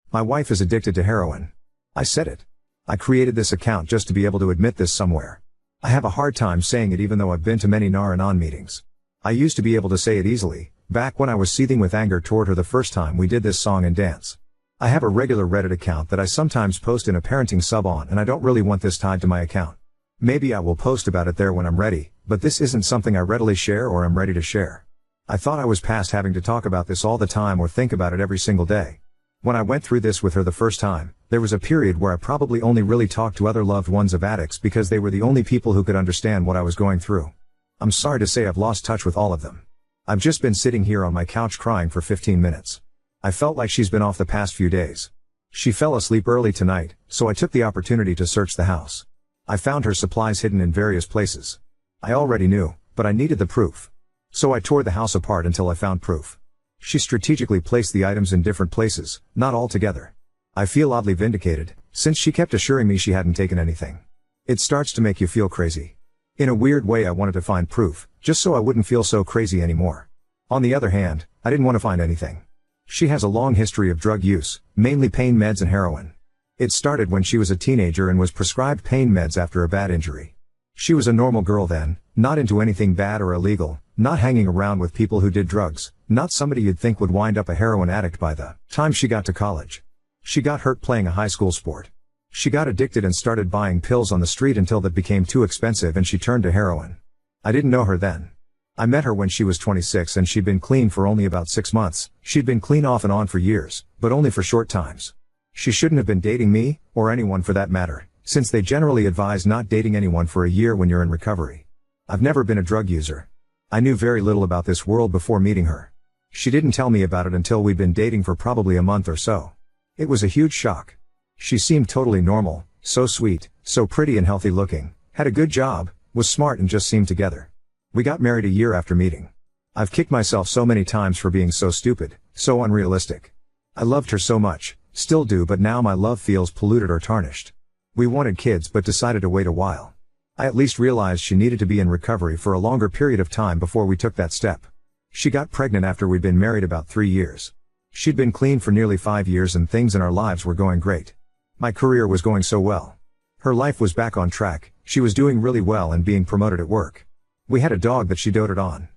My wife is addicted to heroin. I said it. I created this account just to be able to admit this somewhere. I have a hard time saying it even though I've been to many Nar-Anon meetings. I used to be able to say it easily, back when I was seething with anger toward her the first time we did this song and dance. I have a regular Reddit account that I sometimes post in a parenting sub on, and I don't really want this tied to my account. Maybe I will post about it there when I'm ready, but this isn't something I readily share or am ready to share. I thought I was past having to talk about this all the time or think about it every single day. When I went through this with her the first time, there was a period where I probably only really talked to other loved ones of addicts because they were the only people who could understand what I was going through. I'm sorry to say I've lost touch with all of them. I've just been sitting here on my couch crying for 15 minutes. I felt like she's been off the past few days. She fell asleep early tonight, so I took the opportunity to search the house. I found her supplies hidden in various places. I already knew, but I needed the proof. So I tore the house apart until I found proof. She strategically placed the items in different places, not all together. I feel oddly vindicated, since she kept assuring me she hadn't taken anything. It starts to make you feel crazy. In a weird way I wanted to find proof, just so I wouldn't feel so crazy anymore. On the other hand, I didn't want to find anything. She has a long history of drug use, mainly pain meds and heroin. It started when she was a teenager and was prescribed pain meds after a bad injury. She was a normal girl then, not into anything bad or illegal, not hanging around with people who did drugs, not somebody you'd think would wind up a heroin addict by the time she got to college. She got hurt playing a high school sport. She got addicted and started buying pills on the street until that became too expensive and she turned to heroin. I didn't know her then. I met her when she was 26 and she'd been clean for only about 6 months. She'd been clean off and on for years, but only for short times. She shouldn't have been dating me, or anyone for that matter, since they generally advise not dating anyone for a year when you're in recovery. I've never been a drug user. I knew very little about this world before meeting her. She didn't tell me about it until we'd been dating for probably a month or so. It was a huge shock. She seemed totally normal, so sweet, so pretty and healthy looking, had a good job, was smart and just seemed together. We got married a year after meeting. I've kicked myself so many times for being so stupid, so unrealistic. I loved her so much, still do, but now my love feels polluted or tarnished. We wanted kids but decided to wait a while. I at least realized she needed to be in recovery for a longer period of time before we took that step. She got pregnant after we'd been married about 3 years. She'd been clean for nearly 5 years and things in our lives were going great. My career was going so well. Her life was back on track, she was doing really well and being promoted at work. We had a dog that she doted on.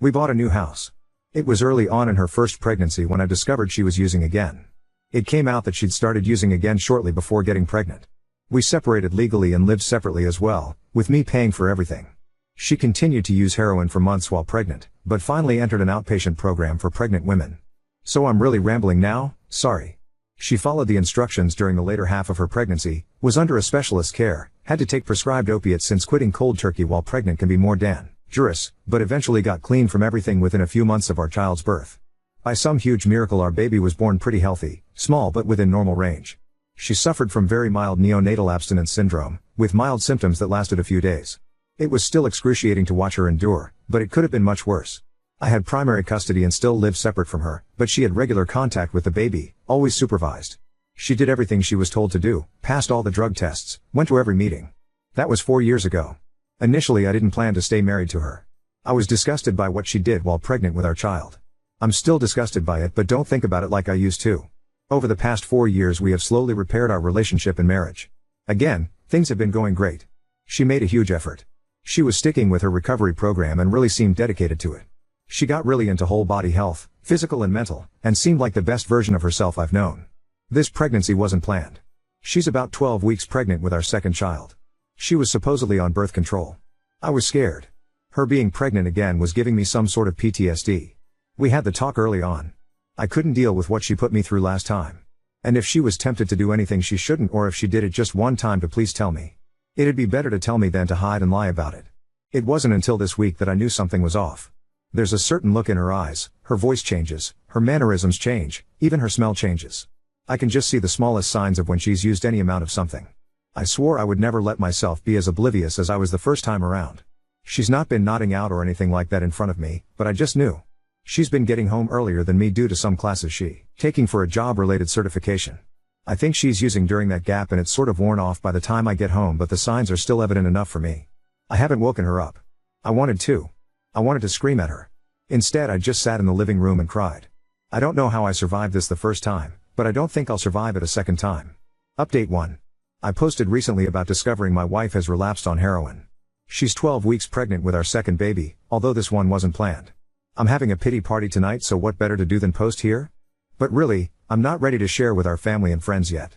We bought a new house. It was early on in her first pregnancy when I discovered she was using again. It came out that she'd started using again shortly before getting pregnant. We separated legally and lived separately as well, with me paying for everything. She continued to use heroin for months while pregnant, but finally entered an outpatient program for pregnant women. So I'm really rambling now, sorry. She followed the instructions during the later half of her pregnancy, was under a specialist care, had to take prescribed opiates since quitting cold turkey while pregnant can be more dangerous, but eventually got clean from everything within a few months of our child's birth. By some huge miracle our baby was born pretty healthy, small but within normal range. She suffered from very mild neonatal abstinence syndrome, with mild symptoms that lasted a few days. It was still excruciating to watch her endure, but it could have been much worse. I had primary custody and still lived separate from her, but she had regular contact with the baby, always supervised. She did everything she was told to do, passed all the drug tests, went to every meeting. That was 4 years ago. Initially I didn't plan to stay married to her. I was disgusted by what she did while pregnant with our child. I'm still disgusted by it, but don't think about it like I used to. Over the past 4 years we have slowly repaired our relationship and marriage. Again, things have been going great. She made a huge effort. She was sticking with her recovery program and really seemed dedicated to it. She got really into whole body health, physical and mental, and seemed like the best version of herself I've known. This pregnancy wasn't planned. She's about 12 weeks pregnant with our second child. She was supposedly on birth control. I was scared. Her being pregnant again was giving me some sort of PTSD. We had the talk early on. I couldn't deal with what she put me through last time. And if she was tempted to do anything she shouldn't, or if she did it just one time, to please tell me. It'd be better to tell me than to hide and lie about it. It wasn't until this week that I knew something was off. There's a certain look in her eyes, her voice changes, her mannerisms change, even her smell changes. I can just see the smallest signs of when she's used any amount of something. I swore I would never let myself be as oblivious as I was the first time around. She's not been nodding out or anything like that in front of me, but I just knew. She's been getting home earlier than me due to some classes she taking for a job-related certification. I think she's using during that gap and it's sort of worn off by the time I get home, but the signs are still evident enough for me. I haven't woken her up. I wanted to. I wanted to scream at her. Instead I just sat in the living room and cried. I don't know how I survived this the first time, But I don't think I'll survive it a second time. Update 1. I posted recently about discovering my wife has relapsed on heroin. She's 12 weeks pregnant with our second baby, although this one wasn't planned. I'm having a pity party tonight, so what better to do than post here? But really, I'm not ready to share with our family and friends yet.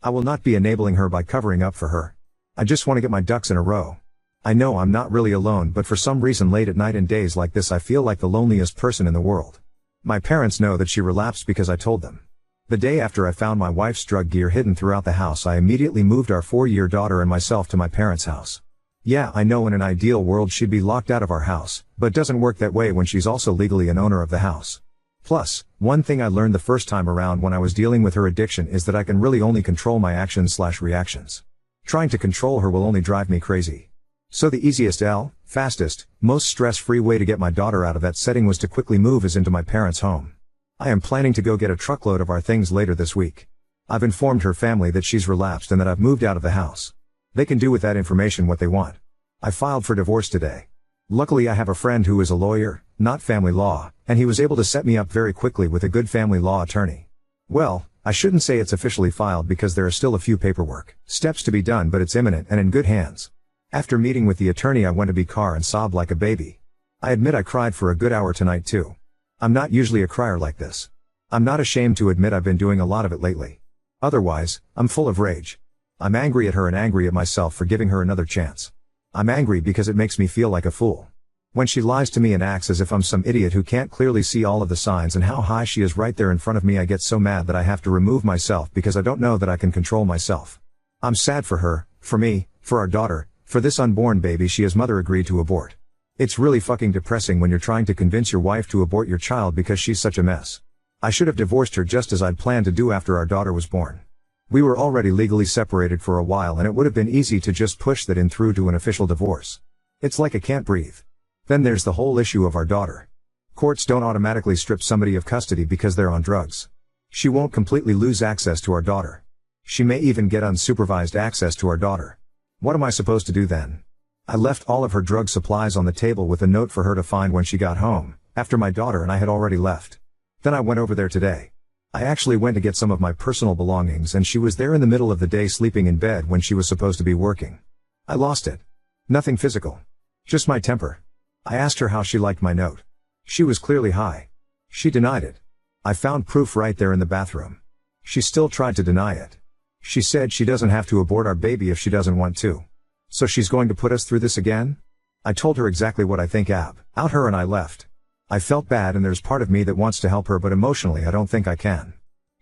I will not be enabling her by covering up for her. I just want to get my ducks in a row. I know I'm not really alone, but for some reason late at night and days like this I feel like the loneliest person in the world. My parents know that she relapsed because I told them. The day after I found my wife's drug gear hidden throughout the house, I immediately moved our 4-year daughter and myself to my parents' house. Yeah, I know in an ideal world she'd be locked out of our house, but doesn't work that way when she's also legally an owner of the house. Plus, one thing I learned the first time around when I was dealing with her addiction is that I can really only control my actions/reactions. Trying to control her will only drive me crazy. So the easiest fastest, most stress-free way to get my daughter out of that setting was to quickly move us into my parents' home. I am planning to go get a truckload of our things later this week. I've informed her family that she's relapsed and that I've moved out of the house. They can do with that information what they want. I filed for divorce today. Luckily I have a friend who is a lawyer, not family law, and he was able to set me up very quickly with a good family law attorney. Well, I shouldn't say it's officially filed because there are still a few paperwork steps to be done, but it's imminent and in good hands. After meeting with the attorney I went to car and sobbed like a baby. I admit I cried for a good hour tonight too. I'm not usually a crier like this. I'm not ashamed to admit I've been doing a lot of it lately. Otherwise, I'm full of rage. I'm angry at her and angry at myself for giving her another chance. I'm angry because it makes me feel like a fool. When she lies to me and acts as if I'm some idiot who can't clearly see all of the signs and how high she is right there in front of me, I get so mad that I have to remove myself because I don't know that I can control myself. I'm sad for her, for me, for our daughter, for this unborn baby she as mother agreed to abort. It's really fucking depressing when you're trying to convince your wife to abort your child because she's such a mess. I should have divorced her just as I'd planned to do after our daughter was born. We were already legally separated for a while and it would have been easy to just push that in through to an official divorce. It's like I can't breathe. Then there's the whole issue of our daughter. Courts don't automatically strip somebody of custody because they're on drugs. She won't completely lose access to our daughter. She may even get unsupervised access to our daughter. What am I supposed to do then? I left all of her drug supplies on the table with a note for her to find when she got home, after my daughter and I had already left. Then I went over there today. I actually went to get some of my personal belongings and she was there in the middle of the day sleeping in bed when she was supposed to be working. I lost it. Nothing physical. Just my temper. I asked her how she liked my note. She was clearly high. She denied it. I found proof right there in the bathroom. She still tried to deny it. She said she doesn't have to abort our baby if she doesn't want to. So she's going to put us through this again? I told her exactly what I think out her and I left. I felt bad and there's part of me that wants to help her, but emotionally I don't think I can.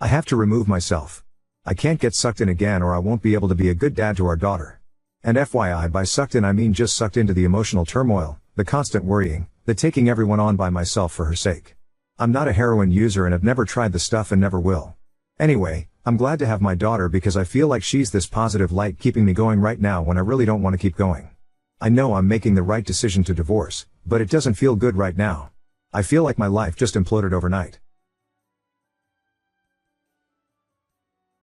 I have to remove myself. I can't get sucked in again or I won't be able to be a good dad to our daughter. And FYI, by sucked in I mean just sucked into the emotional turmoil, the constant worrying, the taking everyone on by myself for her sake. I'm not a heroin user and I've never tried the stuff and never will. Anyway, I'm glad to have my daughter because I feel like she's this positive light keeping me going right now when I really don't want to keep going. I know I'm making the right decision to divorce, but it doesn't feel good right now. I feel like my life just imploded overnight.